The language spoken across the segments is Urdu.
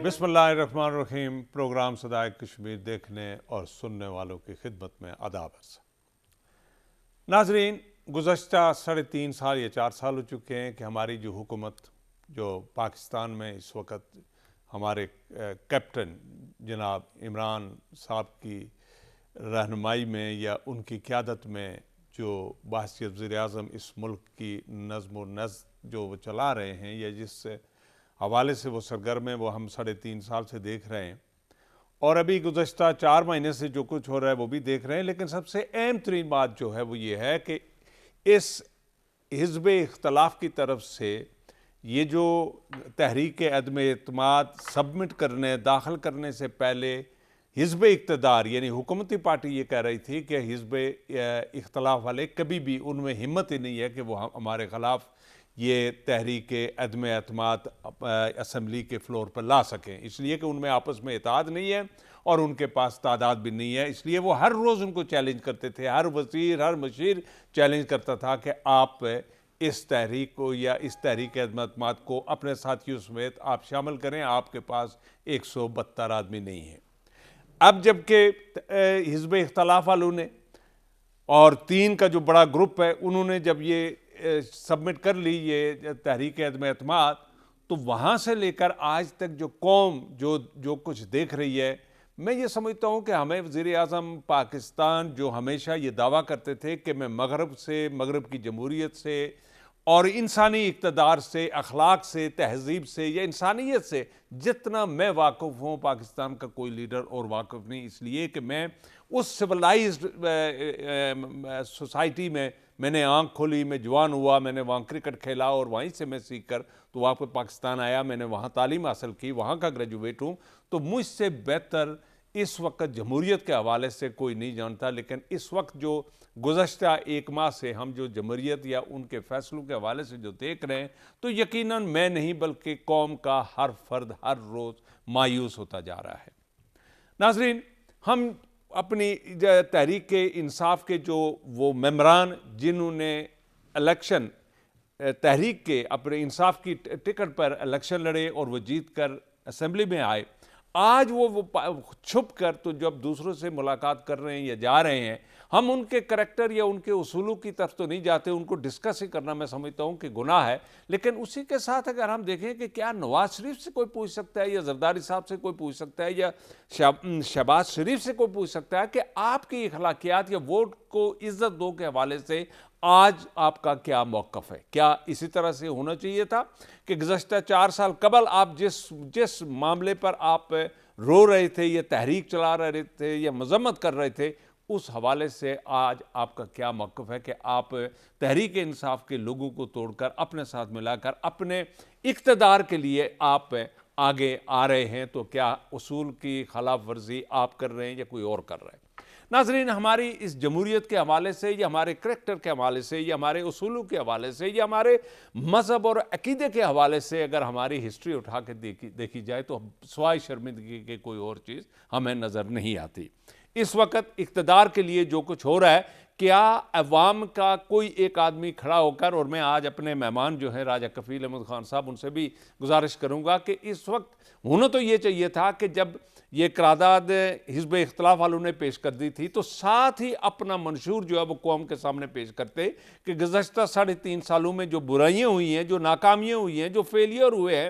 بسم اللہ الرحمن الرحیم۔ پروگرام صدائے کشمیر دیکھنے اور سننے والوں کی خدمت میں آداب عرض۔ ناظرین، گزشتہ 3.5 سال یا 4 سال ہو چکے ہیں کہ ہماری جو حکومت جو پاکستان میں اس وقت ہمارے کیپٹن جناب عمران صاحب کی رہنمائی میں یا ان کی قیادت میں جو بحیثیت وزیر اعظم اس ملک کی نظم و نسق جو وہ چلا رہے ہیں یا جس حوالے سے وہ سرگرم ہیں وہ ہم 3.5 سال سے دیکھ رہے ہیں، اور ابھی گزشتہ 4 مہینے سے جو کچھ ہو رہا ہے وہ بھی دیکھ رہے ہیں۔ لیکن سب سے اہم ترین بات جو ہے وہ یہ ہے کہ اس حزب اختلاف کی طرف سے یہ جو تحریک عدم اعتماد سبمٹ کرنے داخل کرنے سے پہلے حزب اقتدار یعنی حکومتی پارٹی یہ کہہ رہی تھی کہ حزب اختلاف والے کبھی بھی ان میں ہمت ہی نہیں ہے کہ وہ ہمارے خلاف یہ تحریک عدم اعتماد اسمبلی کے فلور پر لا سکیں، اس لیے کہ ان میں آپس میں اتحاد نہیں ہے اور ان کے پاس تعداد بھی نہیں ہے۔ اس لیے وہ ہر روز ان کو چیلنج کرتے تھے، ہر وزیر ہر مشیر چیلنج کرتا تھا کہ آپ اس تحریک کو یا اس تحریک عدم اعتماد کو اپنے ساتھیوں سمیت آپ شامل کریں، آپ کے پاس 172 آدمی نہیں ہیں۔ اب جبکہ حزب اختلاف والوں نے اور 3 کا جو بڑا گروپ ہے انہوں نے جب یہ سبمٹ کر لی یہ تحریک عدم اعتماد، تو وہاں سے لے کر آج تک جو قوم جو کچھ دیکھ رہی ہے، میں یہ سمجھتا ہوں کہ ہمیں وزیر اعظم پاکستان جو ہمیشہ یہ دعویٰ کرتے تھے کہ میں مغرب کی جمہوریت سے اور انسانی اقتدار سے، اخلاق سے، تہذیب سے یا انسانیت سے جتنا میں واقف ہوں پاکستان کا کوئی لیڈر اور واقف نہیں، اس لیے کہ میں اس سویلائزڈ سوسائٹی میں نے آنکھ کھولی، میں جوان ہوا، میں نے وہاں کرکٹ کھیلا اور وہیں سے میں سیکھ کر تو واپس پاکستان آیا، میں نے وہاں تعلیم حاصل کی، وہاں کا گریجویٹ ہوں، تو مجھ سے بہتر اس وقت جمہوریت کے حوالے سے کوئی نہیں جانتا۔ لیکن اس وقت جو گزشتہ 1 ماہ سے ہم جو جمہوریت یا ان کے فیصلوں کے حوالے سے جو دیکھ رہے ہیں تو یقیناً میں نہیں بلکہ قوم کا ہر فرد ہر روز مایوس ہوتا جا رہا ہے۔ ناظرین، ہم اپنی تحریک انصاف کے جو وہ ممبران جنہوں نے الیکشن تحریک کے اپنے انصاف کی ٹکٹ پر الیکشن لڑے اور وہ جیت کر اسمبلی میں آئے، آج وہ چھپ کر تو جب دوسروں سے ملاقات کر رہے ہیں یا جا رہے ہیں، ہم ان کے کریکٹر یا ان کے اصولوں کی طرف تو نہیں جاتے، ان کو ڈسکس ہی کرنا میں سمجھتا ہوں کہ گناہ ہے۔ لیکن اسی کے ساتھ اگر ہم دیکھیں کہ کیا نواز شریف سے کوئی پوچھ سکتا ہے یا زرداری صاحب سے کوئی پوچھ سکتا ہے یا شہباز شریف سے کوئی پوچھ سکتا ہے کہ آپ کی اخلاقیات یا ووٹ کو عزت دو کے حوالے سے آج آپ کا کیا موقف ہے؟ کیا اسی طرح سے ہونا چاہیے تھا کہ گزشتہ 4 سال قبل آپ جس معاملے پر آپ رو رہے تھے یا تحریک چلا رہے تھے یا مذمت کر رہے تھے، اس حوالے سے آج آپ کا کیا موقف ہے کہ آپ تحریک انصاف کے لوگوں کو توڑ کر اپنے ساتھ ملا کر اپنے اقتدار کے لیے آپ آگے آ رہے ہیں؟ تو کیا اصول کی خلاف ورزی آپ کر رہے ہیں یا کوئی اور کر رہا ہے؟ ناظرین، ہماری اس جمہوریت کے حوالے سے یا ہمارے کریکٹر کے حوالے سے یا ہمارے اصولوں کے حوالے سے یا ہمارے مذہب اور عقیدے کے حوالے سے اگر ہماری ہسٹری اٹھا کے دیکھی جائے تو سوائے شرمندگی کے کوئی اور چیز ہمیں نظر نہیں آتی۔ اس وقت اقتدار کے لیے جو کچھ ہو رہا ہے، کیا عوام کا کوئی ایک آدمی کھڑا ہو کر، اور میں آج اپنے مہمان جو ہیں راجہ کفیل احمد خان صاحب ان سے بھی گزارش کروں گا کہ اس وقت ہونا تو یہ چاہیے تھا کہ جب یہ قرارداد حزب اختلاف والوں نے پیش کر دی تھی تو ساتھ ہی اپنا منشور جو ہے وہ قوم کے سامنے پیش کرتے کہ گزشتہ 3.5 سالوں میں جو برائیاں ہوئی ہیں، جو ناکامیاں ہوئی ہیں، جو فیلئر ہوئے ہیں،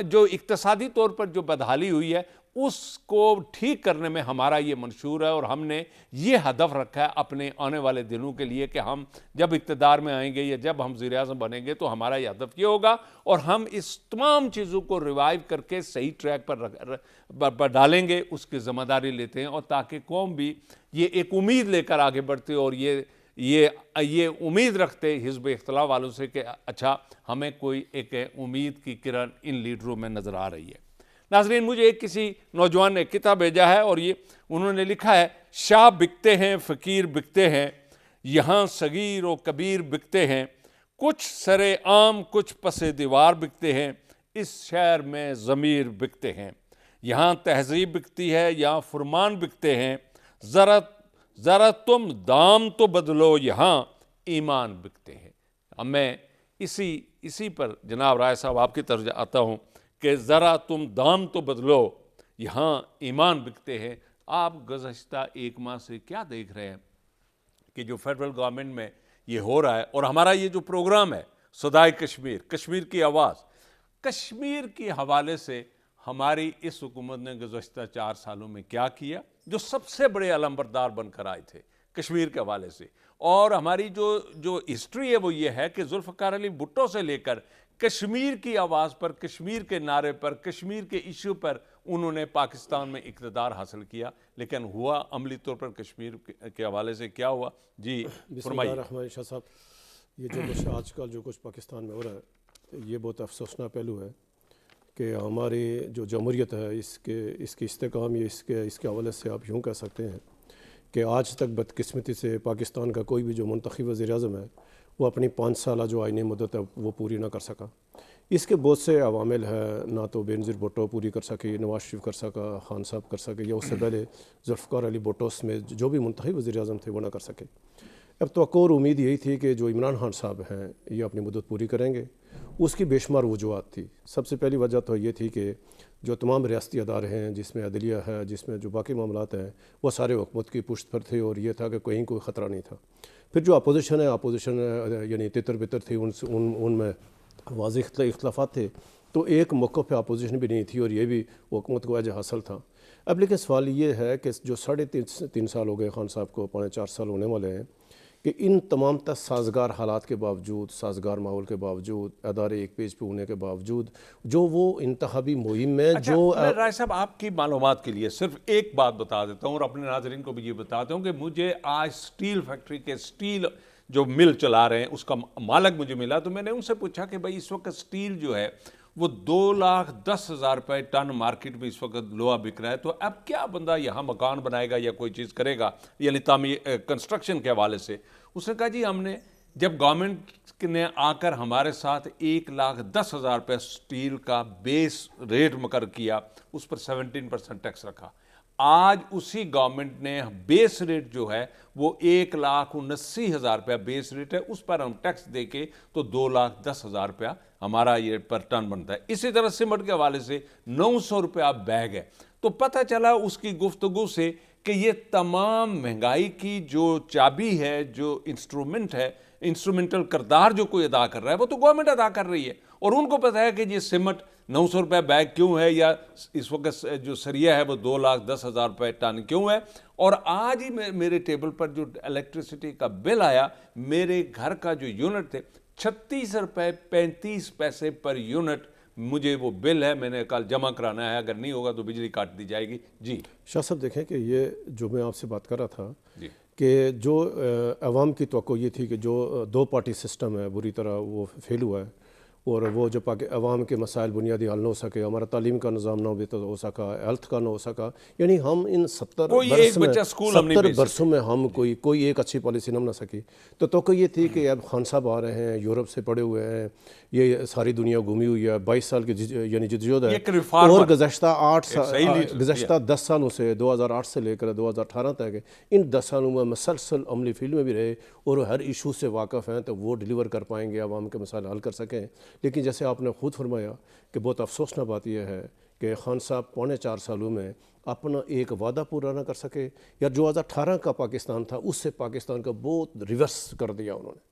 جو اقتصادی طور پر جو بدحالی ہوئی ہے، اس کو ٹھیک کرنے میں ہمارا یہ منشور ہے، اور ہم نے یہ ہدف رکھا ہے اپنے آنے والے دنوں کے لیے کہ ہم جب اقتدار میں آئیں گے یا جب ہم وزیر اعظم بنیں گے تو ہمارا یہ ہدف یہ ہوگا، اور ہم اس تمام چیزوں کو ریوائیو کر کے صحیح ٹریک پر ڈالیں گے، اس کی ذمہ داری لیتے ہیں، اور تاکہ قوم بھی یہ ایک امید لے کر آگے بڑھتے اور یہ امید رکھتے حزب اختلاف والوں سے کہ اچھا ہمیں کوئی ایک امید کی کرن ان لیڈروں میں نظر آ رہی ہے۔ ناظرین، مجھے ایک کسی نوجوان نے کتاب بھیجا ہے اور یہ انہوں نے لکھا ہے، شاہ بکتے ہیں، فقیر بکتے ہیں، یہاں صغیر و کبیر بکتے ہیں، کچھ سرے عام کچھ پس دیوار بکتے ہیں، اس شہر میں ضمیر بکتے ہیں، یہاں تہذیب بکتی ہے، یہاں فرمان بکتے ہیں، ذرا تم دام تو بدلو، یہاں ایمان بکتے ہیں۔ اب میں اسی پر جناب رائے صاحب آپ کی طرف آتا ہوں کہ ذرا تم دام تو بدلو، یہاں ایمان بکتے ہیں۔ آپ گزشتہ ایک ماہ سے کیا دیکھ رہے ہیں کہ جو فیڈرل گورنمنٹ میں یہ ہو رہا ہے، اور ہمارا یہ جو پروگرام ہے صدائے کشمیر، کشمیر کی آواز، کشمیر کے حوالے سے ہماری اس حکومت نے گزشتہ 4 سالوں میں کیا کیا، جو سب سے بڑے علمبردار بن کر آئے تھے کشمیر کے حوالے سے۔ اور ہماری جو ہسٹری ہے وہ یہ ہے کہ ذوالفقار علی بھٹو سے لے کر کشمیر کی آواز پر، کشمیر کے نعرے پر، کشمیر کے ایشو پر انہوں نے پاکستان میں اقتدار حاصل کیا، لیکن ہوا عملی طور پر کشمیر کے حوالے سے کیا ہوا؟ جی بسم اللہ الرحمن الرحیم۔ شاہ صاحب، یہ جو کچھ آج کل جو کچھ پاکستان میں ہو رہا ہے، یہ بہت افسوسناک پہلو ہے کہ ہماری جو جمہوریت ہے اس کی استحکام، یہ اس کے حوالے سے آپ یوں کہہ سکتے ہیں کہ آج تک بدقسمتی سے پاکستان کا کوئی بھی جو منتخب وزیر اعظم ہے وہ اپنی 5 سالہ جو آئینی مدت ہے وہ پوری نہ کر سکا۔ اس کے بہت سے عوامل ہیں، نہ تو بینظیر بھٹو پوری کر سکے، نواز شریف کر سکا، خان صاحب کر سکے، یا اس سے پہلے ذوالفقار علی بھٹو میں جو بھی منتخب وزیر اعظم تھے وہ نہ کر سکے۔ اب توقع اور امید یہی تھی کہ جو عمران خان صاحب ہیں یہ اپنی مدت پوری کریں گے۔ اس کی بے شمار وجوہات تھی۔ سب سے پہلی وجہ تو یہ تھی کہ جو تمام ریاستی ادارے ہیں، جس میں عدلیہ ہے، جس میں جو باقی معاملات ہیں، وہ سارے حکومت کی پشت پر تھے، اور یہ تھا کہ کہیں کوئی خطرہ نہیں تھا۔ پھر جو اپوزیشن ہے، یعنی تتر بتر تھی، ان میں واضح اختلافات تھے، تو ایک موقع پہ اپوزیشن بھی نہیں تھی، اور یہ بھی حکومت کو وجہ حاصل تھا۔ اب لیکن سوال یہ ہے کہ جو 3.5 سال ہو گئے خان صاحب کو، 4 سال ہونے والے ہیں، کہ ان تمام سازگار حالات کے باوجود، سازگار ماحول کے باوجود، ادارے ایک پیج پہ ہونے کے باوجود، جو وہ انتخابی مہم میں اچھا، میں رائے صاحب آپ کی معلومات کے لیے صرف ایک بات بتا دیتا ہوں، اور اپنے ناظرین کو بھی یہ بتاتا ہوں کہ مجھے آج سٹیل فیکٹری کے سٹیل جو مل چلا رہے ہیں اس کا مالک مجھے ملا، تو میں نے ان سے پوچھا کہ بھائی اس وقت سٹیل جو ہے وہ 2,10,000 روپے ٹن مارکیٹ میں اس وقت لوہا بک رہا ہے، تو اب کیا بندہ یہاں مکان بنائے گا یا کوئی چیز کرے گا، یعنی تعمیر کنسٹرکشن کے حوالے سے؟ اس نے کہا جی ہم نے جب گورنمنٹ نے آ کر ہمارے ساتھ 1,10,000 روپے سٹیل کا بیس ریٹ مقرر کیا، اس پر 17% ٹیکس رکھا۔ آج اسی گورنمنٹ نے بیس ریٹ جو ہے وہ 1,79,000 روپیہ بیس ریٹ ہے، اس پر ہم ٹیکس دے کے تو 2,10,000 روپیہ ہمارا یہ پر ٹن بنتا ہے۔ اسی طرح سیمنٹ کے حوالے سے 900 روپیہ بیگ ہے۔ تو پتہ چلا اس کی گفتگو سے کہ یہ تمام مہنگائی کی جو چابی ہے، جو انسٹرومنٹ ہے، انسٹرومنٹل کردار جو کوئی ادا کر رہا ہے وہ تو گورنمنٹ ادا کر رہی ہے، اور ان کو پتہ ہے کہ یہ سیمنٹ 900 روپے بیگ کیوں ہے، یا اس وقت جو سریہ ہے وہ 2,10,000 روپے ٹن کیوں ہے۔ اور آج ہی میرے ٹیبل پر جو الیکٹریسٹی کا بل آیا، میرے گھر کا جو یونٹ تھے 36 روپے 35 پیسے پر یونٹ مجھے وہ بل ہے، میں نے کل جمع کرانا ہے، اگر نہیں ہوگا تو بجلی کاٹ دی جائے گی۔ جی شاہ صاحب دیکھیں کہ یہ جو میں آپ سے بات کر رہا تھا جی کہ جو عوام کی توقع یہ تھی کہ جو 2 پارٹی سسٹم ہے بری طرح وہ فیل ہوا ہے، اور وہ جو عوام کے مسائل بنیادی حل نہ ہو سکے، ہمارا تعلیم کا نظام نہ بہتر ہو سکا، ہیلتھ کا نہ ہو سکا، یعنی ہم ان 70 برسوں میں ہم کوئی ایک اچھی پالیسی نہ بنا سکی۔ تو توقع یہ تھی کہ اب خان صاحب آ رہے ہیں، یورپ سے پڑے ہوئے ہیں، یہ ساری دنیا گھومی ہوئی ہے، 22 سال کی یعنی جدوجہد ہے، اور گزشتہ 10 سالوں سے 2008 سے لے کر 2018 تک ان 10 سالوں میں مسلسل عملی فیلڈ میں بھی رہے، اور ہر ایشو سے واقف ہیں، تو وہ ڈیلیور کر پائیں گے، عوام کے مسائل حل کر سکیں۔ لیکن جیسے آپ نے خود فرمایا کہ بہت افسوسناک بات یہ ہے کہ خان صاحب 4.25 سالوں میں اپنا ایک وعدہ پورا نہ کر سکے، یا 2018 کا پاکستان تھا اس سے پاکستان کا بہت ریورس کر دیا انہوں نے۔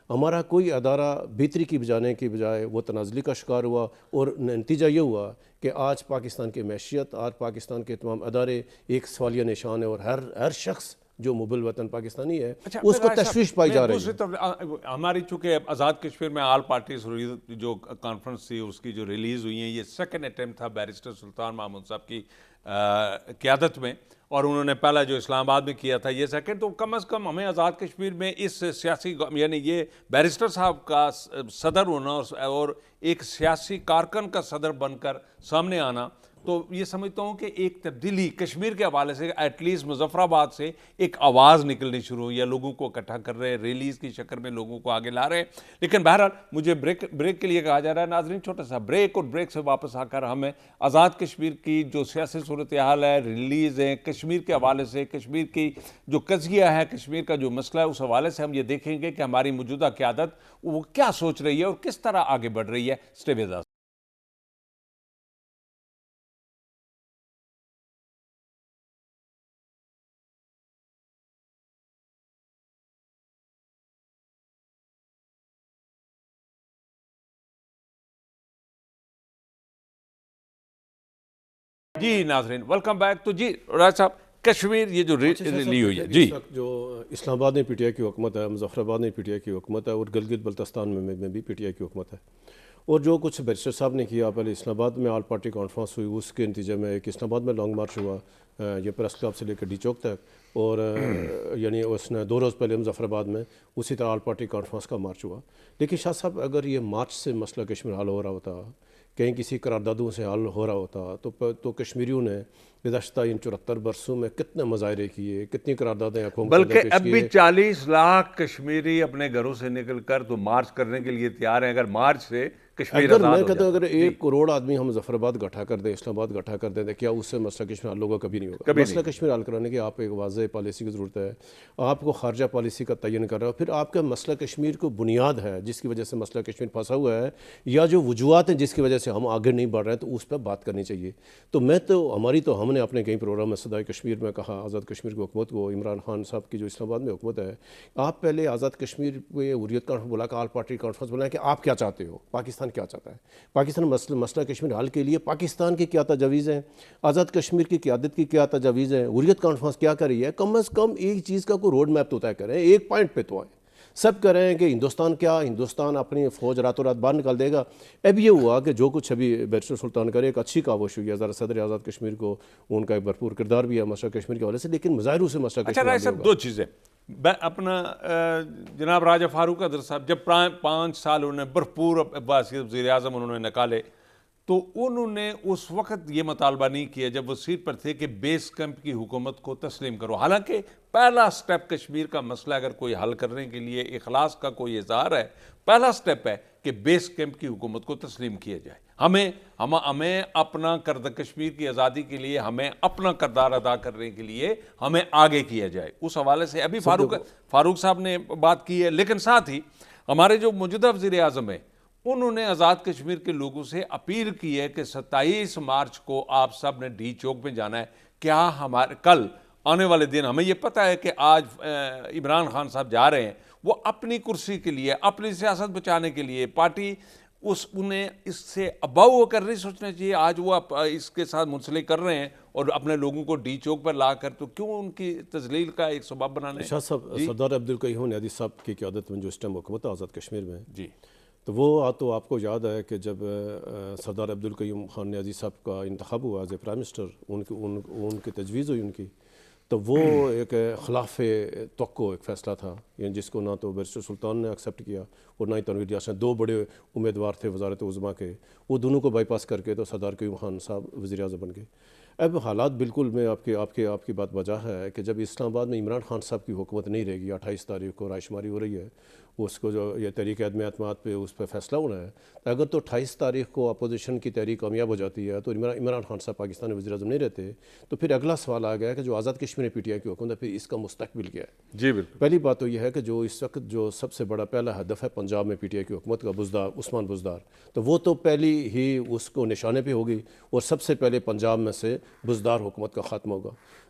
ہمارا کوئی ادارہ بہتری کی بجانے کی بجائے وہ تنازلی کا شکار ہوا، اور نتیجہ یہ ہوا کہ آج پاکستان کی معیشت، آج پاکستان کے تمام ادارے ایک سوالیہ نشان ہے، اور ہر شخص جو مبل وطن پاکستانی ہے اس کو تشویش پائی جا رہی ہے۔ ہماری چونکہ آزاد کشمیر میں آل پارٹیز جو کانفرنس تھی اس کی جو ریلیز ہوئی ہیں، یہ سیکنڈ اٹیمپٹ تھا بیرسٹر سلطان محمود صاحب کی قیادت میں، اور انہوں نے پہلا جو اسلام آباد میں کیا تھا یہ سیکنڈ، تو کم از کم ہمیں آزاد کشمیر میں اس سیاسی یعنی یہ بیرسٹر صاحب کا صدر ہونا اور ایک سیاسی کارکن کا صدر بن کر سامنے آنا، تو یہ سمجھتا ہوں کہ ایک تبدیلی کشمیر کے حوالے سے ایٹ لیسٹ مظفر آباد سے ایک آواز نکلنی شروع ہوئی ہے، لوگوں کو اکٹھا کر رہے ہیں، ریلیز کی شکل میں لوگوں کو آگے لا رہے ہیں۔ لیکن بہرحال مجھے بریک کے لیے کہا جا رہا ہے، ناظرین چھوٹا سا بریک، اور بریک سے واپس آ کر ہمیں آزاد کشمیر کی جو سیاسی صورتحال ہے، ریلیز ہیں کشمیر کے حوالے سے، کشمیر کی جو قضیہ ہے، کشمیر کا جو مسئلہ ہے، اس حوالے سے ہم یہ دیکھیں گے کہ ہماری موجودہ قیادت وہ کیا سوچ رہی ہے اور کس طرح آگے بڑھ رہی ہے۔ Stay with us. جی ناظرین ویلکم بیک. تو جی راج صاحب کشمیر یہ جو لی ہوئی ہے جی جو اسلام آباد میں پی ٹی آئی کی حکومت ہے, مظفر آباد میں پی ٹی آئی کی حکومت ہے, اور گلگت بلتستان میں بھی پی ٹی آئی کی حکومت ہے. اور جو کچھ بیرسٹر صاحب نے کیا, پہلے اسلام آباد میں آل پارٹی کانفرنس ہوئی, اس کے نتیجے میں ایک اسلام آباد میں لانگ مارچ ہوا, یہ پریس کلب سے لے کے ڈی چوک تک, اور یعنی اس نے 2 روز پہلے مظفر آباد میں اسی طرح آل پارٹی کانفرنس کا مارچ ہوا. لیکن شاہ صاحب اگر یہ مارچ سے مسئلہ کشمیر حل ہو رہا ہوتا, کہیں کسی قراردادوں سے حل ہو رہا ہوتا تو کشمیریوں نے گزشتہ ان 74 برسوں میں کتنے مظاہرے کیے, کتنی قراردادیں حکومت نے بلکہ پیش اب کی بھی ہے. 40 لاکھ کشمیری اپنے گھروں سے نکل کر تو مارچ کرنے کے لیے تیار ہیں. اگر مارچ سے کشمیر اگر آزاد میں ہو کہتا ہوں جاتا اگر 1 کروڑ آدمی ہم مظفر آباد گٹھا کر دیں, اسلام آباد گٹھا کر دیں, کیا اس سے مسئلہ کشمیر حل ہوگا؟ کبھی نہیں ہوگا. مسئلہ کشمیر حل کرانے کے آپ ایک واضح پالیسی کی ضرورت ہے. آپ کو خارجہ پالیسی کا تعین کر رہا ہے, پھر آپ کا مسئلہ کشمیر کو بنیاد ہے جس کی وجہ سے مسئلہ کشمیر پھنسا ہوا ہے, یا جو وجوہات ہیں جس کی وجہ سے ہم آگے نہیں بڑھ رہے ہیں, تو اس پہ بات کرنی چاہیے. تو ہم نے اپنے کئی پروگرام میں صدائے کشمیر میں کہا آزاد کشمیر کی حکومت کو, عمران خان صاحب کی جو اسلام آباد میں حکومت ہے, آپ پہلے آزاد کشمیر کو حریت کانفرنس بلا کے آل پارٹی کانفرنس بلائیں کہ آپ کیا چاہتے ہو, پاکستان کیا چاہتا ہے, پاکستان مسئلہ کشمیر حل کے لیے پاکستان کی کیا تجاویز ہیں, آزاد کشمیر کی قیادت کی کیا تجاویز ہیں, حریت کانفرنس کیا کر رہی ہے. کم از کم ایک چیز کا کوئی روڈ میپ تو طے کریں, ایک پوائنٹ پہ تو آئیں. سب کہہ رہے ہیں کہ ہندوستان اپنی فوج راتوں رات باہر نکال دے گا. اب یہ ہوا کہ جو کچھ ابھی بیرسٹر سلطان کرے, ایک اچھی کاوش ہوئی ہے, ذرا صدر آزاد کشمیر کو ان کا ایک بھرپور کردار بھی ہے مسئلہ کشمیر کے حوالے سے, لیکن مظاہروں سے مسئلہ اچھا کشمیر رائے حل صاحب نہیں ہوگا. 2 چیزیں. اپنا جناب راجہ فاروق قدر صاحب جب 5 سال انہوں نے بھرپور وزیر اعظم انہوں نے نکالے, تو انہوں نے اس وقت یہ مطالبہ نہیں کیا جب وہ سیٹ پر تھے کہ بیس کیمپ کی حکومت کو تسلیم کرو. حالانکہ پہلا سٹیپ کشمیر کا مسئلہ اگر کوئی حل کرنے کے لیے اخلاص کا کوئی اظہار ہے, پہلا سٹیپ ہے کہ بیس کیمپ کی حکومت کو تسلیم کیا جائے. ہمیں اپنا کشمیر کی آزادی کے لیے ہمیں اپنا کردار ادا کرنے کے لیے ہمیں آگے کیا جائے. اس حوالے سے ابھی فاروق صاحب نے بات کی ہے, لیکن ساتھ ہی ہمارے جو موجودہ وزیر اعظم ہیں انہوں نے آزاد کشمیر کے لوگوں سے اپیل کی ہے کہ 27 مارچ کو آپ سب نے ڈی چوک میں جانا ہے. کیا ہمارے کل آنے والے دن, ہمیں یہ پتہ ہے کہ آج عمران خان صاحب جا رہے ہیں, وہ اپنی کرسی کے لیے, اپنی سیاست بچانے کے لیے, پارٹی انہیں اس سے اباؤ کر نہیں سوچنا چاہیے. آج وہ اس کے ساتھ منسلک کر رہے ہیں اور اپنے لوگوں کو ڈی چوک پر لا کر, تو کیوں ان کی تذلیل کا ایک سبب بنانے. شاہ صاحب سردار عبدالقیوم نیازی صاحب کی قیادت میں جو اس ٹائم حکومت ہے آزاد کشمیر میں, جی تو وہ تو آپ کو یاد ہے کہ جب سردار عبدالقیوم خان نیازی صاحب کا انتخاب ہوا ایز اے پرائم منسٹر, ان کی تجویز ہوئی ان کی, تو وہ ایک خلاف توقع ایک فیصلہ تھا, یعنی جس کو نہ تو بیرسٹر سلطان نے ایکسیپٹ کیا اور نہ ہی تنویر ریاست نے. 2 بڑے امیدوار تھے وزارت عظمیٰ کے, وہ دونوں کو بائی پاس کر کے تو سردار قیوم خان صاحب وزیر اعظم بن گئے. اب حالات بالکل میں آپ کی بات بجا ہے کہ جب اسلام آباد میں عمران خان صاحب کی حکومت نہیں رہے گی, 28 تاریخ کو رائے شماری ہو رہی ہے, اس کو جو یہ تحریک عدم اعتماد پہ اس پہ فیصلہ ہونا ہے, اگر تو 28 تاریخ کو اپوزیشن کی تحریک کامیاب ہو جاتی ہے تو عمران خان صاحب پاکستان وزیر اعظم نہیں رہتے, تو پھر اگلا سوال آ گیا کہ جو Azad Kashmir P T I کی حکومت ہے, پھر اس کا مستقبل کیا ہے. جی بالکل. پہلی بات تو یہ ہے کہ جو اس وقت جو سب سے بڑا پہلا ہدف ہے پنجاب میں پی ٹی آئی کی حکومت کا, عثمان بزدار, تو وہ تو پہلی ہی اس کو نشانے پہ ہوگی, اور سب سے پہلے پنجاب میں سے بزدار حکومت کا خاتمہ ہوگا.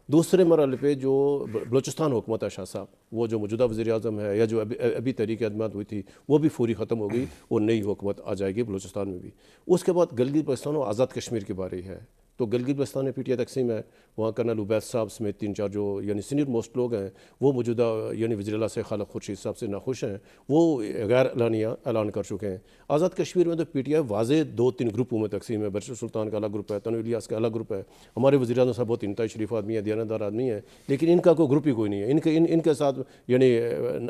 دوسرے مرحلے پہ جو بلوچستان حکومت ہے شاہ صاحب, وہ جو موجودہ وزیر اعظم ہے یا جو ابھی تحریک اعتماد ہوئی تھی, وہ بھی فوری ختم ہو گئی اور نئی حکومت آ جائے گی بلوچستان میں بھی. اس کے بعد گلگت بلتستان اور آزاد کشمیر کی باری ہے. تو گلگت بلتستان میں پی ٹی آئی تقسیم ہے, وہاں کرنل عبید صاحب سمیت 3-4 جو یعنی سینئر موسٹ لوگ ہیں, وہ موجودہ یعنی وزیر اعلیٰ سے خالد خورشید صاحب سے ناخوش ہیں, وہ غیر اعلانیہ اعلان کر چکے ہیں. آزاد کشمیر میں تو پی ٹی آئی واضح 2-3 گروپوں میں تقسیم ہے. بیرسٹر سلطان کا الگ گروپ ہے, تنویر الیاس کا الگ گروپ ہے, ہمارے وزیر اعظم صاحب بہت انتہائی شریف آدمی ہے, دیانتدار آدمی ہے, لیکن ان کا کوئی گروپ ہی کوئی نہیں ہے. ان کے ساتھ یعنی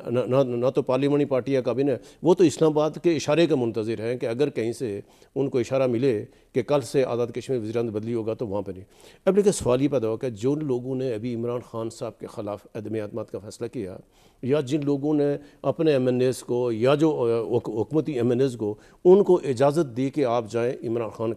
نہ تو پارلیمانی پارٹی ہے کابینہ, وہ تو اسلام آباد کے اشارے کا منتظر ہیں کہ اگر کہیں سے ان کو اشارہ ملے کہ کل سے آزاد کشمیر وزیر اعظم بدلی ہوگا تو وہاں پہ نہیں. اب لیکن سوال یہ پیدا ہوا کہ جو لوگوں نے ابھی عمران خان صاحب کے خلاف عدم اعتماد کا فیصلہ کیا, یا جن لوگوں نے اپنے ایم این ایز کو یا جو حکومتی ایم این ایز کو ان کو اجازت دی کہ آپ جائیں عمران خان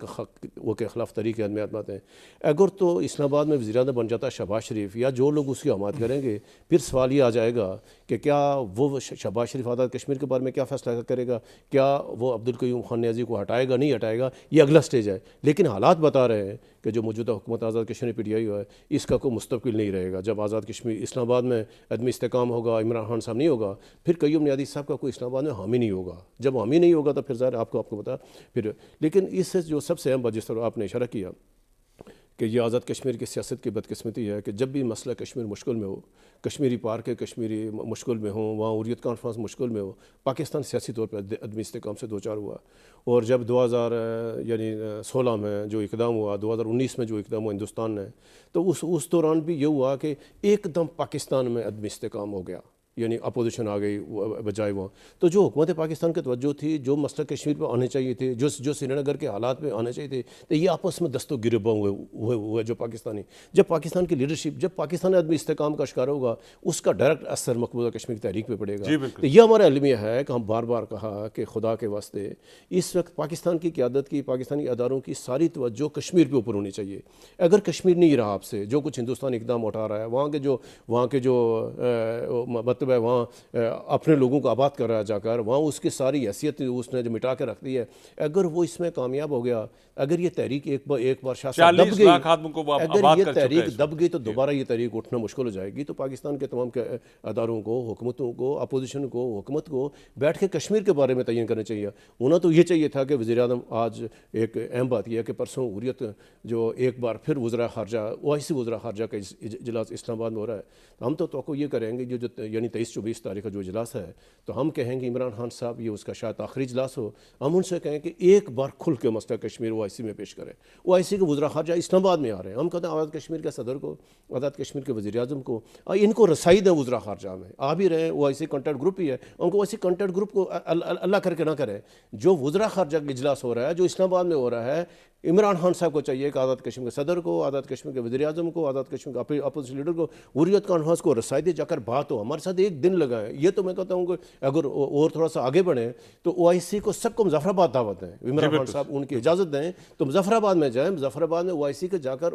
کے خلاف تحریک عدم اعتماد ہیں, اگر تو اسلام آباد میں وزیر اعظم بن جاتا شہباز شریف یا جو لوگ اس کی حمایت کریں گے, پھر سوال یہ آ جائے گا کہ کیا وہ شہباز شریف آزاد کشمیر کے بارے میں کیا فیصلہ کرے گا, کیا وہ عبدالقیوم خان نیازی کو ہٹائے گا نہیں ہٹائے گا, یہ اگلا سٹیج ہے. لیکن حالات بتا رہے ہیں کہ جو موجودہ حکومت Azad Kashmir P T I ہے, اس کا کوئی مستقبل نہیں رہے گا. جب آزاد کشمیر اسلام آباد میں عدم استحکام ہوگا, عمران خان صاحب نہیں ہوگا, پھر قیوم نیازی صاحب کا کوئی اسلام آباد میں حامی نہیں ہوگا. جب حامی نہیں ہوگا تو پھر ظاہر آپ کو پتا پھر. لیکن اس سے جو سب سے اہم بات جس طرح آپ نے اشارہ کیا کہ یہ آزاد کشمیر کی سیاست کی بدقسمتی ہے کہ جب بھی مسئلہ کشمیر مشکل میں ہو، کشمیری پارک کشمیری مشکل میں ہوں، وہاں حریت کانفرنس مشکل میں ہو، پاکستان سیاسی طور پر عدمی استحکام سے دوچار ہوا۔ اور جب 2016 میں جو اقدام ہوا، 2019 میں جو اقدام ہوا ہندوستان نے، تو اس دوران بھی یہ ہوا کہ ایک دم پاکستان میں عدمی استحکام ہو گیا، یعنی اپوزیشن آ گئی بجائے وہاں۔ تو جو حکومت پاکستان کی توجہ تھی، جو مسئلہ کشمیر پہ آنے چاہیے تھے، جو سری نگر کے حالات پہ آنے چاہیے تھے، تو یہ آپس میں دست و گریباں ہوئے جو پاکستانی، جب پاکستان کی لیڈرشپ، جب پاکستان عدمی استحکام کا شکار ہوگا، اس کا ڈائریکٹ اثر مقبوضہ کشمیر کی تحریک پہ پڑے گا۔ تو یہ ہمارا المیہ ہے کہ ہم بار بار کہا کہ خدا کے واسطے اس وقت پاکستان کی قیادت کی، پاکستانی اداروں کی ساری توجہ کشمیر پہ اوپر ہونی چاہیے۔ اگر کشمیر نہیں رہا آپ سے، جو کچھ ہندوستان اقدام اٹھا رہا ہے، وہاں کے جو مطلب ہے، وہاں اپنے لوگوں کو آباد کر رہا ہے جا کر، وہاں اس کی ساری حیثیت اس نے جو مٹا کے رکھ دی ہے، اگر وہ اس میں کامیاب ہو گیا، اگر یہ تحریک ایک بار شاہ صاحب دب گئی، اگر یہ تحریک دب گئی تو دوبارہ یہ تحریک اٹھنا مشکل ہو جائے گی۔ تو پاکستان کے تمام اداروں کو، حکومتوں کو، اپوزیشن کو، حکومت کو بیٹھ کے کشمیر کے بارے میں تعین کرنا چاہیے۔ انہیں تو یہ چاہیے تھا کہ وزیر اعظم، آج ایک اہم بات یہ ہے کہ پرسوں حریت جو ایک بار پھر وزراء خارجہ، اوائسی وزراء خارجہ کا اجلاس اسلام آباد میں ہو رہا ہے، تو ہم تو توقع یہ کریں گے جو یعنی 23-24 تاریخ کا جو اجلاس ہے، تو ہم کہیں گے عمران خان صاحب، یہ اس کا شاید آخری اجلاس ہو، ہم ان سے کہیں کہ ایک بار کھل کے مسئلہ کشمیر او آئی سی میں پیش کریں۔ او آئی سی کے وزراء خارجہ اسلام آباد میں آ رہے ہیں، ہم کہتے ہیں آزاد کشمیر کے صدر کو، آزاد کشمیر کے وزیر اعظم کو، ان کو رسائی دیں وزراء خارجہ میں، آ بھی رہے ہیں، او آئی سی کانٹیکٹ گروپ ہی ہے، ان کو او آئی سی کانٹیکٹ گروپ کو اللہ کر کے نہ کریں۔ جو وزراء خارجہ کا اجلاس ہو رہا ہے، جو اسلام آباد میں ہو رہا ہے، عمران خان صاحب کو چاہیے کہ آزاد کشمیر کے صدر کو، آزاد کشمیر کے وزیر اعظم کو، آزاد کشمیر کے اپوزیشن لیڈر کو حریت کانفرنس کو رسائی دے، جا کر بات ہو، ہمارے ساتھ ایک دن لگائیں۔ یہ تو میں کہتا ہوں کہ اگر اور تھوڑا سا آگے بڑھیں تو او آئی سی کو سب کو مظفر آباد دعوت دیں، عمران خان صاحب ان کی اجازت دیں تو مظفر آباد میں جائیں، مظفر آباد میں او آئی سی کے جا کر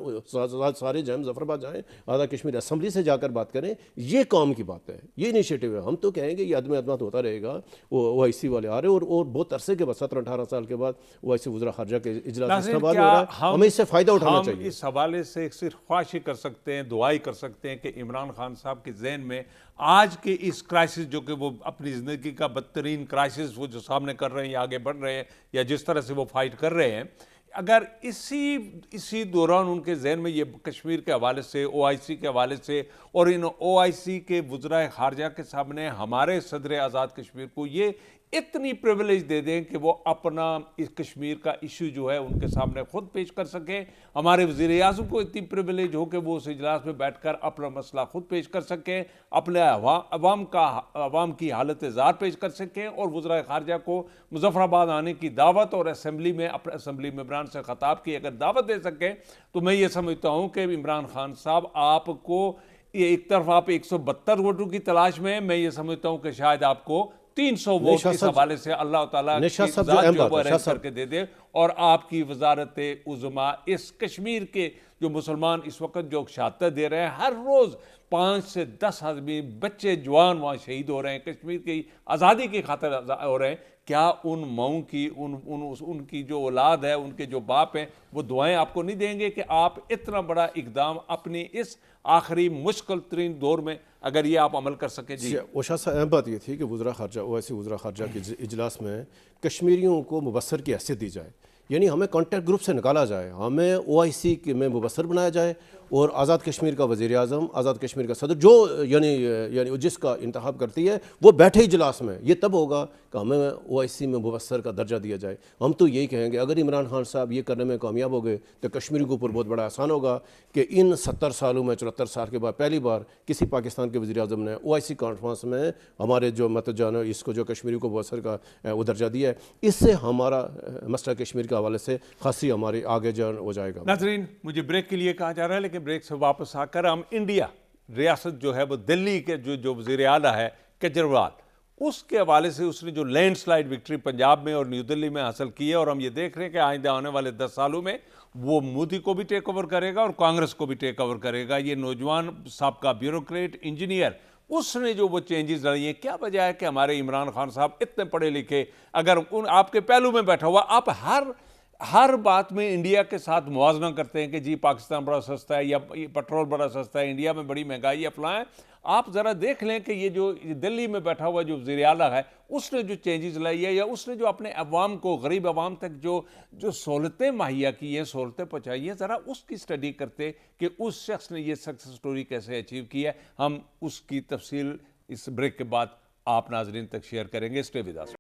سارے جائیں، مظفر آباد جائیں، آزاد کشمیر اسمبلی سے جا کر بات کریں۔ یہ کام کی بات ہے، یہ انیشیٹو ہے۔ ہم تو کہیں گے یہ عدم اعتماد ہوتا رہے گا، او آئی سی والے آ رہے ہیں، اور بہت عرصے کے بعد 17-18 سال کے بعد او آئی سی وزراء خارجہ کے اجلاس اسلام آباد میں ہو رہا ہے، ہمیں اس سے فائدہ اٹھانا چاہیے۔ ہم اس حوالے سے صرف خواہش کر سکتے ہیں، دعائی کر سکتے ہیں کہ عمران خان صاحب کے ذہن میں آج کے اس کرائسس، جو کہ وہ اپنی زندگی کا بدترین کرائسس وہ جو سامنے کر رہے ہیں یا آگے بڑھ رہے ہیں یا جس طرح سے وہ فائٹ کر رہے ہیں، اگر اسی دوران ان کے ذہن میں یہ کشمیر کے حوالے سے، او آئی سی کے حوالے سے، اور ان او آئی سی کے وزراء خارجہ کے سامنے ہمارے صدر آزاد کشمیر کو یہ اتنی پریویلیج دے دیں کہ وہ اپنا اس کشمیر کا ایشو جو ہے ان کے سامنے خود پیش کر سکیں، ہمارے وزیر اعظم کو اتنی پریویلیج ہو کہ وہ اس اجلاس میں بیٹھ کر اپنا مسئلہ خود پیش کر سکیں، اپنے عوام کی حالت زار پیش کر سکیں، اور وزراء خارجہ کو مظفر آباد آنے کی دعوت اور اسمبلی میں اپنے اسمبلی ممبران سے خطاب کی اگر دعوت دے سکیں، تو میں یہ سمجھتا ہوں کہ عمران خان صاحب آپ کو یہ ایک طرف آپ 172 ووٹوں کی تلاش میں، میں یہ سمجھتا ہوں کہ شاید آپ کو 300 ووٹ اس حوالے سے اللہ تعالیٰ کی ذات جو وہ ارینج کر کے دے دے، اور آپ کی وزارت عظمیٰ اس کشمیر کے جو مسلمان اس وقت جو شہادت دے رہے ہیں، ہر روز 5 سے 10 آدمی بچے جوان وہاں شہید ہو رہے ہیں، کشمیر کی آزادی کی خاطر ہو رہے ہیں، کیا ان ماؤں کی ان کی جو اولاد ہے، ان کے جو باپ ہیں، وہ دعائیں آپ کو نہیں دیں گے کہ آپ اتنا بڑا اقدام اپنی اس آخری مشکل ترین دور میں اگر یہ آپ عمل کر سکیں؟ جی اوشا صاحب، اہم بات یہ تھی کہ وزراء خارجہ، او آئی سی وزراء خارجہ کے اجلاس میں کشمیریوں کو مبصر کی حیثیت دی جائے، یعنی ہمیں کانٹیکٹ گروپ سے نکالا جائے، ہمیں او آئی سی میں مبصر بنایا جائے، اور آزاد کشمیر کا وزیر اعظم، آزاد کشمیر کا صدر، جو یعنی جس کا انتخاب کرتی ہے، وہ بیٹھے اجلاس میں۔ یہ تب ہوگا کہ ہمیں او آئی سی میں مبصر کا درجہ دیا جائے۔ ہم تو یہی کہیں گے اگر عمران خان صاحب یہ کرنے میں کامیاب ہو گئے تو کشمیری کے اوپر بہت بڑا احسان ہوگا کہ ان 70 سالوں میں، 74 سال کے بعد پہلی بار کسی پاکستان کے وزیر اعظم نے او آئی سی کانفرنس میں ہمارے جو جو اس کو جو کشمیری کو مبصر کا وہ درجہ دیا ہے۔ اس سے ہمارا مسئلہ کشمیر کے حوالے سے خاصی ہمارے آگے جان ہو جائے گا۔ ناظرین، مجھے بریک کے لیے کہا جا رہا ہے، لیکن بریک سے واپس آ کر ہم انڈیا ریاست جو ہے وہ دلی کے جو وزیر اعلیٰ ہے کیجریوال، اس کے حوالے سے اس نے جو لینڈ سلائیڈ وکٹری پنجاب میں اور نیو دلی میں حاصل کی ہے، اور ہم یہ دیکھ رہے ہیں کہ آئندہ آنے والے 10 سالوں میں وہ مودی کو بھی ٹیک اوور کرے گا اور کانگریس کو بھی ٹیک اوور کرے گا۔ یہ نوجوان سابقہ بیوروکریٹ انجینئر، اس نے جو وہ چینجز لائی ہیں، کیا وجہ ہے کہ ہمارے عمران خان صاحب اتنے پڑھے لکھے، اگر آپ کے پہلو میں بیٹھا ہوا، آپ ہر ہر بات میں انڈیا کے ساتھ موازنہ کرتے ہیں کہ جی پاکستان بڑا سستا ہے یا پیٹرول بڑا سستا ہے، انڈیا میں بڑی مہنگائی ہے، فلاں ہے۔ آپ ذرا دیکھ لیں کہ یہ جو دلی میں بیٹھا ہوا جو وزیر اعلیٰ ہے، اس نے جو چینجز لائی ہے، یا اس نے جو اپنے عوام کو، غریب عوام تک جو سہولتیں مہیا کی ہیں، سہولتیں پہنچائی ہیں، ذرا اس کی اسٹڈی کرتے کہ اس شخص نے یہ سکسیس سٹوری کیسے اچیو کی ہے۔ ہم اس کی تفصیل اس بریک کے بعد آپ ناظرین تک شیئر کریں گے۔ Stay with us.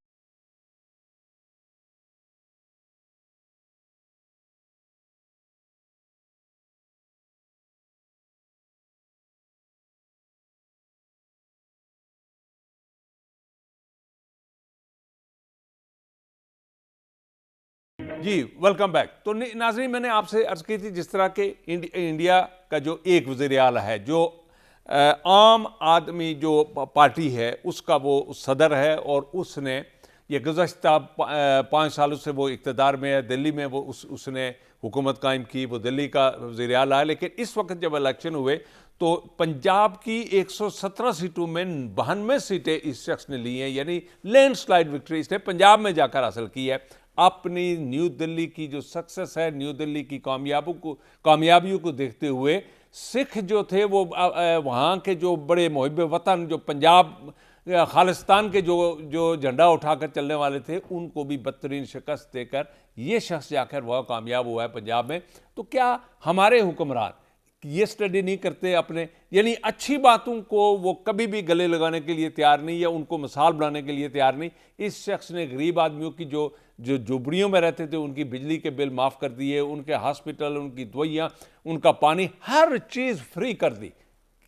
جی ویلکم بیک۔ تو ناظرین، میں نے آپ سے عرض کی تھی جس طرح کہ انڈیا کا جو ایک وزیر اعلیٰ ہے، جو عام آدمی جو پارٹی ہے اس کا وہ صدر ہے، اور اس نے یہ گزشتہ 5 سالوں سے وہ اقتدار میں ہے، دلی میں وہ اس نے حکومت قائم کی، وہ دلی کا وزیر اعلیٰ ہے۔ لیکن اس وقت جب الیکشن ہوئے تو پنجاب کی 117 سیٹوں میں 92 سیٹیں اس شخص نے لی ہیں، یعنی لینڈ سلائڈ وکٹری اس نے پنجاب میں جا کر حاصل کی ہے۔ اپنی نیو دلی کی جو سکسس ہے، نیو دلی کی کامیابیوں کو دیکھتے ہوئے سکھ جو تھے وہ وہاں کے جو بڑے محب وطن، جو پنجاب خالصتان کے جو جھنڈا اٹھا کر چلنے والے تھے، ان کو بھی بدترین شکست دے کر یہ شخص جا کر وہ کامیاب ہوا ہے پنجاب میں۔ تو کیا ہمارے حکمران یہ اسٹڈی نہیں کرتے اپنے، یعنی اچھی باتوں کو وہ کبھی بھی گلے لگانے کے لیے تیار نہیں، یا ان کو مثال بنانے کے لیے تیار نہیں؟ اس شخص نے غریب آدمیوں کی جو جھوپڑیوں میں رہتے تھے ان کی بجلی کے بل معاف کر دیے، ان کے ہاسپٹل، ان کی دوائیاں، ان کا پانی، ہر چیز فری کر دی۔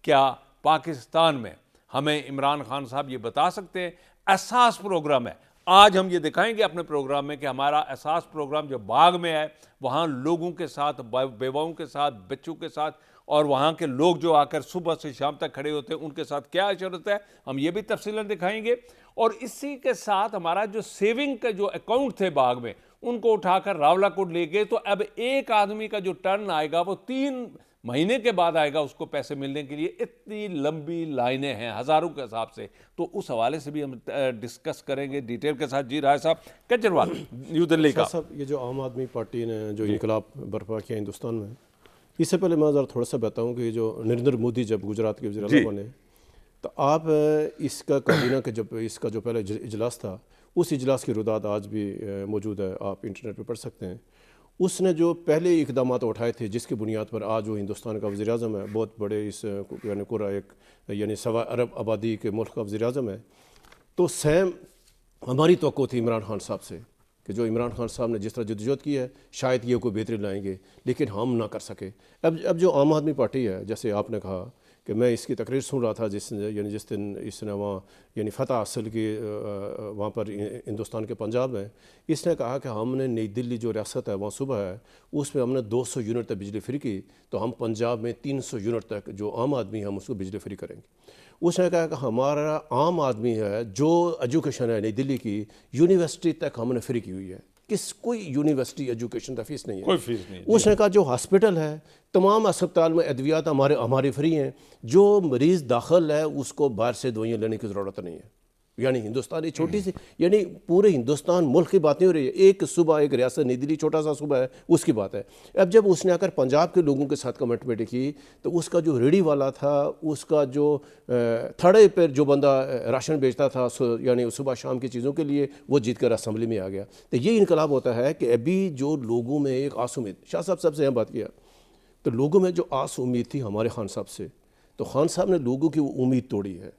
کیا پاکستان میں ہمیں عمران خان صاحب یہ بتا سکتے ہیں اساس پروگرام ہے؟ آج ہم یہ دکھائیں گے اپنے پروگرام میں کہ ہمارا اساس پروگرام جو باغ میں ہے، وہاں لوگوں کے ساتھ، بیواؤں کے ساتھ، بچوں کے ساتھ، اور وہاں کے لوگ جو آ کر صبح سے شام تک کھڑے ہوتے ہیں ان کے ساتھ کیا عشرت ہے، ہم یہ بھی تفصیلاً دکھائیں گے۔ اور اسی کے ساتھ ہمارا جو سیونگ کا جو اکاؤنٹ تھے باغ میں، ان کو اٹھا کر راولاکوٹ لے گئے، تو اب ایک آدمی کا جو ٹرن آئے گا وہ 3 مہینے کے بعد آئے گا اس کو پیسے ملنے کے لیے۔ اتنی لمبی لائنیں ہیں ہزاروں کے حساب سے، تو اس حوالے سے بھی ہم ڈسکس کریں گے ڈیٹیل کے ساتھ۔ جی رائے صاحب، کیجریوال نیو دلی کا صاحب، یہ جو عام آدمی پارٹی نے جو انقلاب برپا کیا ہندوستان میں، اس سے پہلے میں ذرا تھوڑا سا بتاؤں کہ جو نریندر مودی جب گجرات کے وزیر اعلیٰ بنے، تو آپ اس کا کابینہ کے جب اس کا جو پہلے اجلاس تھا، اس اجلاس کی رداد آج بھی موجود ہے، آپ انٹرنیٹ پہ پڑھ سکتے ہیں۔ اس نے جو پہلے اقدامات اٹھائے تھے جس کی بنیاد پر آج وہ ہندوستان کا وزیر اعظم ہے، بہت بڑے اس یعنی پورا ایک یعنی 1.25 ارب آبادی کے ملک کا وزیر اعظم ہے، تو سیم ہماری توقع تھی عمران خان صاحب سے کہ جو عمران خان صاحب نے جس طرح جدوجہد کی ہے شاید یہ کوئی بہتری لائیں گے، لیکن ہم نہ کر سکے۔ اب جو عام آدمی پارٹی ہے، جیسے آپ نے کہا کہ میں اس کی تقریر سن رہا تھا جس دن اس نے وہاں یعنی فتح حاصل کی وہاں پر ہندوستان کے پنجاب میں، اس نے کہا کہ ہم نے نئی دلی جو ریاست ہے وہاں صوبہ ہے، اس میں ہم نے 200 یونٹ تک بجلی فری کی، تو ہم پنجاب میں 300 یونٹ تک جو عام آدمی ہے ہم اس کو بجلی فری کریں گے۔ اس نے کہا کہ ہمارا عام آدمی ہے جو ایجوکیشن ہے نئی دلی کی، یونیورسٹی تک ہم نے فری کی ہوئی ہے، کوئی یونیورسٹی ایجوکیشن کا فیس نہیں ہے، کوئی فیس نہیں۔ اس نے کہا جو ہاسپٹل ہے، تمام اسپتال میں ادویات ہمارے فری ہیں، جو مریض داخل ہے اس کو باہر سے دوائیاں لینے کی ضرورت نہیں ہے۔ یعنی ہندوستان ایک چھوٹی سی، یعنی پورے ہندوستان ملک کی بات نہیں ہو رہی ہے، ایک صوبہ، ایک ریاست نئی دلی چھوٹا سا صوبہ ہے، اس کی بات ہے۔ اب جب اس نے آ کر پنجاب کے لوگوں کے ساتھ کمٹمنٹ کی، تو اس کا جو ریڑھی والا تھا، اس کا جو تھڑے پر جو بندہ راشن بیچتا تھا یعنی صبح شام کی چیزوں کے لیے، وہ جیت کر اسمبلی میں آ گیا۔ تو یہ انقلاب ہوتا ہے کہ ابھی جو لوگوں میں ایک آس امید، شاہ صاحب سب سے یہاں بات کیا، تو لوگوں میں جو آس امید تھی ہمارے خان صاحب سے، تو خان صاحب نے لوگوں کی وہ امید توڑی ہے،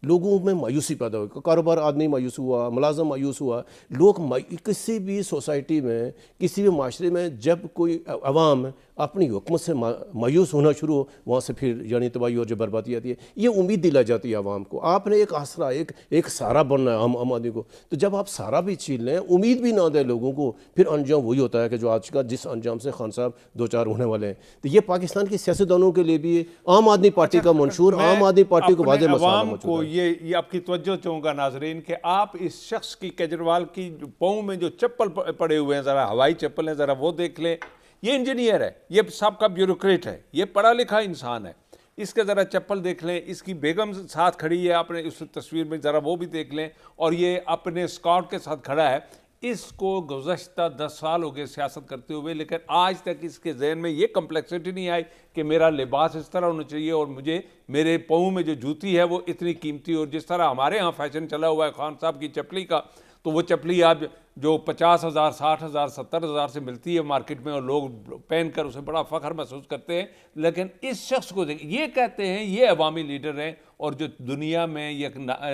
لوگوں میں مایوسی پیدا ہوئی، کاروبار آدمی مایوس ہوا، ملازم مایوس ہوا، لوگ کسی بھی سوسائٹی میں، کسی بھی معاشرے میں جب کوئی عوام اپنی حکومت سے مایوس ہونا شروع ہو، وہاں سے پھر یعنی تباہی اور جو بربادی آتی ہے، یہ امید دلائی جاتی ہے عوام کو۔ آپ نے ایک آسرا، ایک سہارا بننا ہے عام آدمی کو، تو جب آپ سہارا بھی چھین لیں، امید بھی نہ دیں لوگوں کو، پھر انجام وہی ہوتا ہے کہ جو آج کا جس انجام سے خان صاحب 2-4 ہونے والے ہیں۔ تو یہ پاکستان کی سیاستدانوں کے لیے بھی عام آدمی پارٹی کا منشور، عام آدمی پارٹی کو واضح مسئلہ موجود ہے۔ یہ آپ کی توجہ چاہوں گا ناظرین کہ آپ اس شخص کی، کیجریوال کی پاؤں میں جو چپل پڑے ہوئے ہیں، ذرا ہوائی چپل ہیں، ذرا وہ دیکھ لیں۔ یہ انجینئر ہے، یہ سب کا بیوروکریٹ ہے، یہ پڑھا لکھا انسان ہے، اس کے ذرا چپل دیکھ لیں، اس کی بیگم ساتھ کھڑی ہے، آپ نے اس تصویر میں ذرا وہ بھی دیکھ لیں، اور یہ اپنے اسکاٹ کے ساتھ کھڑا ہے۔ اس کو گزشتہ 10 سال ہو گئے سیاست کرتے ہوئے، لیکن آج تک اس کے ذہن میں یہ کمپلیکسٹی نہیں آئی کہ میرا لباس اس طرح ہونا چاہیے اور مجھے میرے پاؤں میں جو جوتی ہے وہ اتنی قیمتی، اور جس طرح ہمارے ہاں فیشن چلا ہوا ہے خان صاحب کی چپلی کا، تو وہ چپلی آج جو 50,000 60,000 70,000 سے ملتی ہے مارکیٹ میں، اور لوگ پہن کر اسے بڑا فخر محسوس کرتے ہیں، لیکن اس شخص کو دیکھ یہ کہتے ہیں یہ عوامی لیڈر ہیں، اور جو دنیا میں یا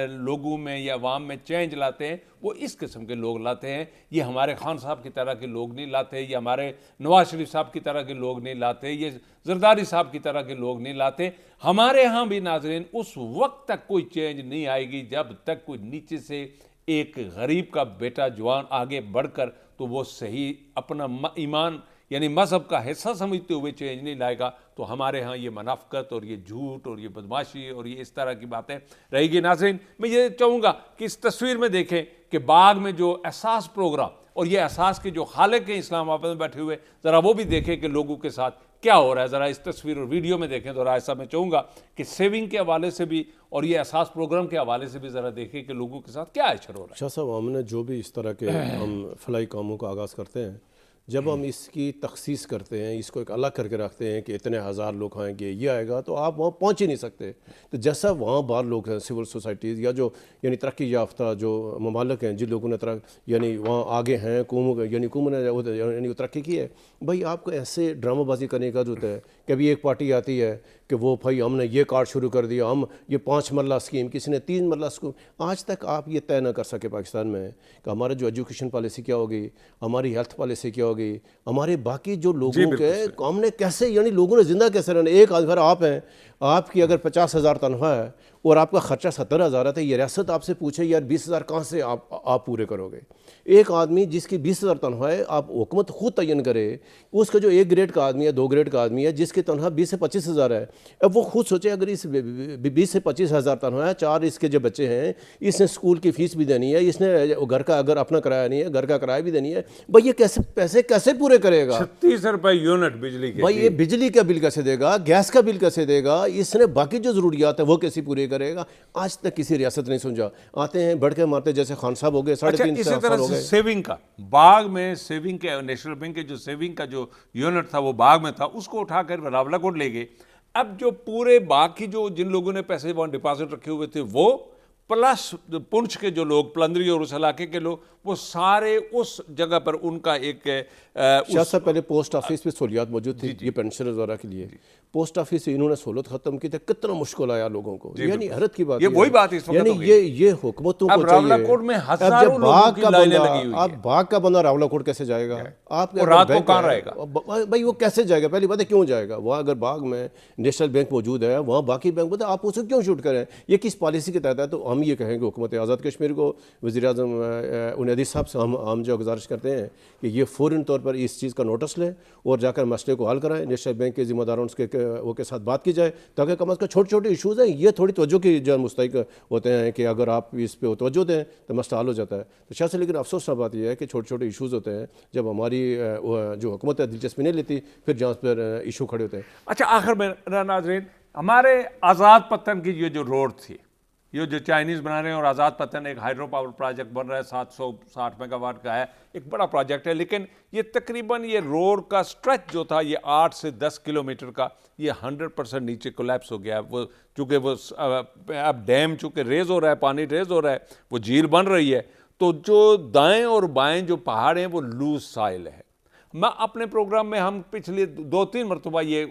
لوگوں میں یا عوام میں چینج لاتے ہیں وہ اس قسم کے لوگ لاتے ہیں۔ یہ ہمارے خان صاحب کی طرح کے لوگ نہیں لاتے، یہ ہمارے نواز شریف صاحب کی طرح کے لوگ نہیں لاتے، یہ زرداری صاحب کی طرح کے لوگ نہیں لاتے۔ ہمارے ہاں بھی ناظرین اس وقت تک کوئی چینج نہیں آئے گی جب تک کوئی نیچے سے ایک غریب کا بیٹا جوان آگے بڑھ کر تو وہ صحیح اپنا ایمان یعنی مذہب کا حصہ سمجھتے ہوئے چینج نہیں لائے گا، تو ہمارے ہاں یہ منافقت اور یہ جھوٹ اور یہ بدماشی اور یہ اس طرح کی باتیں رہے گی۔ ناظرین میں یہ چاہوں گا کہ اس تصویر میں دیکھیں کہ باغ میں جو احساس پروگرام اور یہ احساس کے جو خالق ہیں اسلام آباد میں بیٹھے ہوئے، ذرا وہ بھی دیکھیں کہ لوگوں کے ساتھ کیا ہو رہا ہے، ذرا اس تصویر اور ویڈیو میں دیکھیں۔ تو ایسا میں چاہوں گا کہ سیونگ کے حوالے سے بھی اور یہ احساس پروگرام کے حوالے سے بھی ذرا دیکھیں کہ لوگوں کے ساتھ کیا اشر ہو رہا ہے۔ شاہ صاحب، ہم نے جو بھی اس طرح کے ہم فلاحی کاموں کا آغاز کرتے ہیں، جب ہم اس کی تخصیص کرتے ہیں، اس کو ایک الگ کر کے رکھتے ہیں کہ اتنے ہزار لوگ آئیں گے، یہ آئے گا، تو آپ وہاں پہنچ ہی نہیں سکتے۔ تو جیسا وہاں باہر لوگ ہیں، سول سوسائٹیز یا جو یعنی ترقی یافتہ جو ممالک ہیں جن لوگوں نے یعنی وہاں آگے ہیں، قوموں نے یعنی ترقی کی ہے، بھائی آپ کو ایسے ڈرامہ بازی کرنے کا ضرورت ہے کہ ابھی ایک پارٹی آتی ہے کہ وہ بھائی ہم نے یہ کارڈ شروع کر دیا، ہم یہ 5 مرلہ اسکیم، کسی نے 3 مرلہ اسکیم۔ آج تک آپ یہ طے نہ کر سکے پاکستان میں کہ ہمارا جو ایجوکیشن پالیسی کیا ہوگی، ہماری ہیلتھ پالیسی کیا ہوگی، ہمارے باقی جو لوگوں کے ہم نے کیسے یعنی لوگوں نے زندہ کیسے رہنا۔ ایک آدمی آپ ہیں، آپ کی اگر 50,000 تنخواہ ہے اور آپ کا خرچہ 70,000 ہے تو یہ ریاست آپ سے پوچھے یار 20,000 کہاں سے آپ پورے کرو گے؟ ایک آدمی جس کی 20,000 تنخواہ ہے، آپ حکومت خود تعین کرے، اس کا جو 1 گریڈ کا آدمی ہے، 2 گریڈ کا آدمی ہے جس کی تنخواہ 20 سے 25,000 ہے، اب وہ خود سوچے اگر اس 20 سے 25,000 تنخواہ ہے، 4 اس کے جو بچے ہیں، اس نے اسکول کی فیس بھی دینی ہے، اس نے گھر کا اگر اپنا کرایہ نہیں ہے، گھر کا کرایہ بھی دینی ہے، بھائی یہ پیسے کیسے پورے کرے گا؟ 36 روپے یونٹ بجلی کے، بھائی یہ بجلی کا بل کیسے دے گا، گیس کا بل کیسے دے گا، اس نے باقی جو ضروریات ہیں وہ کیسے پورے کرے گا؟ آج تک کسی ریاست نہیں سمجھا۔ آتے ہیں بڑھ کے مارتے، جیسے خان صاحب ہو گئے، 3.5 سال ہو گئے۔ سیونگ کا باغ میں سیونگ کے نیشنل بینک کے جو سیونگ کا جو یونٹ تھا وہ باغ میں تھا، اس کو اٹھا کر راولاکوٹ لے گئے۔ اب جو پورے باغ کی جو جن لوگوں نے پیسے وہاں ڈپازٹ رکھے ہوئے تھے وہ پلس پنچ کے جو لوگ پلندری اور اس علاقے کے لوگ، وہ سارے اس جگہ پر ان کا ایک شاہ صاحب پہلے پوسٹ آفس میں سہولیات موجود تھی یہ پینشنرز وغیرہ کے لیے، پوسٹ آفس سے انہوں نے سہولت ختم کی تھی، کتنا مشکل آیا لوگوں کو، یعنی حیرت کی بات یہ وہی بات اس وقت یعنی یہ حکومتوں کو چاہیے۔ راولاکوٹ میں ہزاروں لوگوں کی لائنیں لگی ہوئی ہیں، اب باغ کا بندہ راولاکوٹ کیسے جائے گا؟ آپ رات کو کہاں رہے گا؟ بھائی وہ کیسے جائے گا؟ پہلی بات ہے کیوں جائے گا؟ وہاں اگر باغ میں نیشنل بینک موجود ہے، وہاں باقی بینک ہوتا ہے، آپ اسے کیوں شوٹ کریں؟ یہ کس پالیسی کے تحت ہے؟ تو ہم یہ کہیں گے حکومت آزاد کشمیر کو، وزیر اعظم عنایت صاحب سے ہم جو گزارش کرتے ہیں کہ یہ فوراً طور پر اس چیز کا نوٹس لیں اور جا کر مسئلے کو حل کرائیں، نیشنل بینک کے ذمہ داروں کے ساتھ بات کی جائے، تاکہ کم از کم چھوٹے چھوٹے ایشوز ہیں یہ تھوڑی توجہ کی جو مستحق ہوتے ہیں کہ اگر آپ اس پہ توجہ دیں تو مسئلہ حل ہو جاتا ہے۔ تو شاید سے لیکن افسوس نہ بات یہ ہے کہ چھوٹے چھوٹے ایشوز ہوتے ہیں جب ہماری جو حکومت ہے دلچسپی نہیں لیتی، پھر جہاں پر ایشو کھڑے ہوتے ہیں۔ اچھا آخر میں ناظرین، ہمارے آزاد پتن کی یہ جو روڈ تھی، یہ جو چائنیز بنا رہے ہیں، اور آزاد پتن ایک ہائیڈرو پاور پروجیکٹ بن رہا ہے 760 میگا واٹ کا ہے، ایک بڑا پروجیکٹ ہے، لیکن یہ تقریباً یہ روڈ کا سٹریچ جو تھا یہ 8 سے 10 کلومیٹر کا، یہ 100% نیچے کولیپس ہو گیا ہے۔ وہ چونکہ وہ اب ڈیم چونکہ ریز ہو رہا ہے، پانی ریز ہو رہا ہے، وہ جھیل بن رہی ہے، تو جو دائیں اور بائیں جو پہاڑ ہیں وہ لوز سائل ہے۔ میں اپنے پروگرام میں ہم پچھلے 2-3 مرتبہ یہ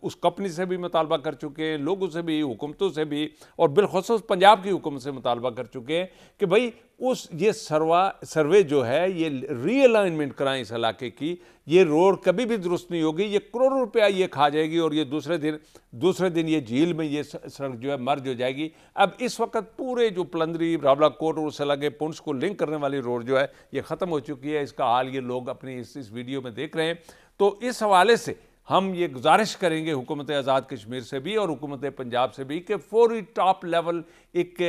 اس کمپنی سے بھی مطالبہ کر چکے ہیں، لوگوں سے بھی، حکومتوں سے بھی، اور بالخصوص پنجاب کی حکومت سے مطالبہ کر چکے ہیں کہ بھئی یہ سروے جو ہے یہ ری الائنمنٹ کرائیں اس علاقے کی، یہ روڈ کبھی بھی درست نہیں ہوگی، یہ کروڑوں روپیہ یہ کھا جائے گی، اور یہ دوسرے دن یہ جھیل میں یہ سڑک جو ہے مرج ہو جائے گی۔ اب اس وقت پورے جو پلندری، راولاکوٹ اور اس علاقے پونچھ کو لنک کرنے والی روڈ جو ہے یہ ختم ہو چکی ہے، اس کا حال یہ لوگ اپنی اس ویڈیو میں دیکھ رہے ہیں۔ تو اس حوالے سے ہم یہ گزارش کریں گے حکومت آزاد کشمیر سے بھی اور حکومت پنجاب سے بھی کہ فوری ٹاپ لیول ایک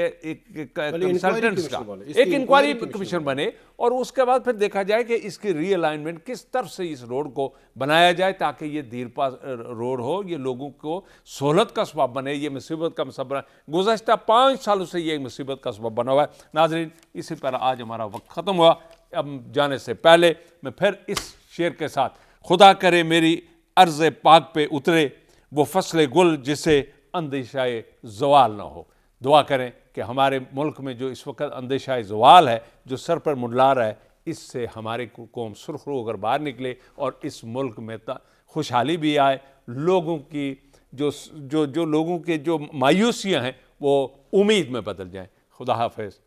کنسلٹنٹس کا ایک انکوائری کمیشن بنے، اور اس کے بعد پھر دیکھا جائے کہ اس کی ری الائنمنٹ کس طرف سے اس روڈ کو بنایا جائے تاکہ یہ دیرپا روڈ ہو، یہ لوگوں کو سہولت کا سبب بنے، یہ مصیبت کا سبب بنے۔ گزشتہ 5 سالوں سے یہ مصیبت کا سبب بنا ہوا ہے۔ ناظرین، اسی پر آج ہمارا وقت ختم ہوا۔ اب جانے سے پہلے میں پھر اس شعر کے ساتھ، خدا کرے میری عرض پاک پہ اترے وہ فصل گل جسے اندیشہ زوال نہ ہو۔ دعا کریں کہ ہمارے ملک میں جو اس وقت اندیشہ زوال ہے جو سر پر منڈلا رہا ہے، اس سے ہماری قوم سرخ رو کر باہر نکلے اور اس ملک میں خوشحالی بھی آئے، لوگوں کی جو لوگوں کے جو مایوسیاں ہیں وہ امید میں بدل جائیں۔ خدا حافظ۔